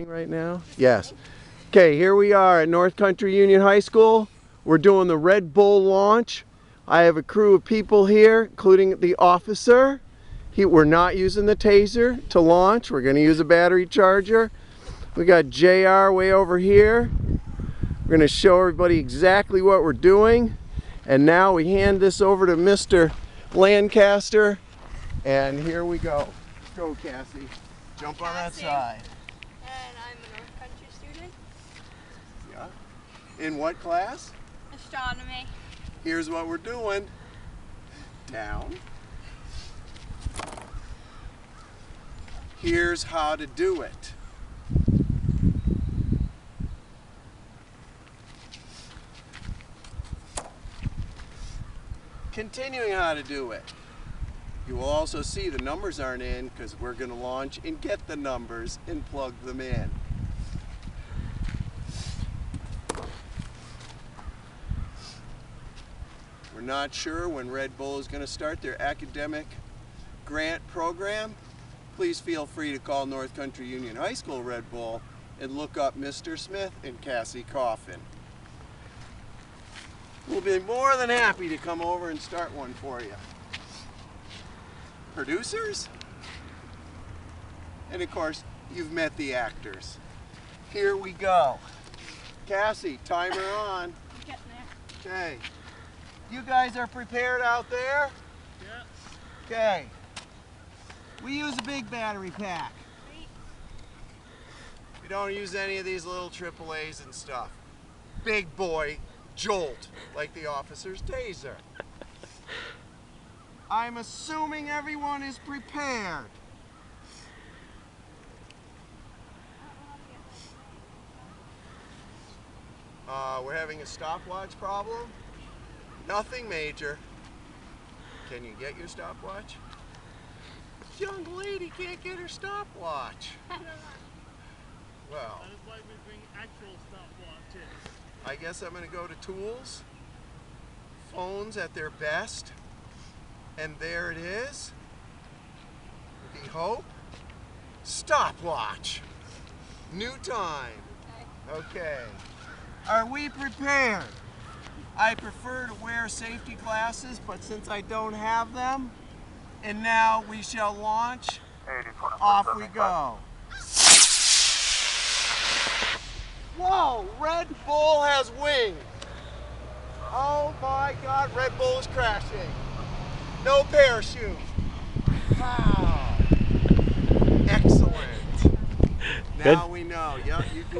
Right now? Yes. Okay, here we are at North Country Union High School. We're doing the RedBull launch. I have a crew of people here, including the officer. We're not using the taser to launch. We're going to use a battery charger. We got JR way over here. We're going to show everybody exactly what we're doing. And now we hand this over to Mr. Lancaster. And here we go. Go, Cassie. Jump on that side. And I'm a North Country student. Yeah. In what class? Astronomy. Here's what we're doing. Down. Here's how to do it. Continuing how to do it. You will also see the numbers aren't in because we're going to launch and get the numbers and plug them in. We're not sure when RedBull is going to start their academic grant program. Please feel free to call North Country Union High School RedBull and look up Mr. Smith and Cassie Coffin. We'll be more than happy to come over and start one for you. Producers, and of course you've met the actors. Here we go. Cassie, timer on. I'm getting there. Okay. You guys are prepared out there? Yeah. Okay. We use a big battery pack. We don't use any of these little AAAs and stuff. Big boy jolt, like the officer's taser. I'm assuming everyone is prepared. We're having a stopwatch problem. Nothing major. Can you get your stopwatch? This young lady can't get her stopwatch. Well, That is why we bring actual stopwatches. I guess I'm going to go to tools. Phones at their best. And there it is. We hope. Stopwatch. New time. Okay. Are we prepared? I prefer to wear safety glasses, but since I don't have them, and now we shall launch. Off we go. Whoa, RedBull has wings. Oh my God, RedBull is crashing. No parachute. Wow. Excellent. Now we know. Yep, you can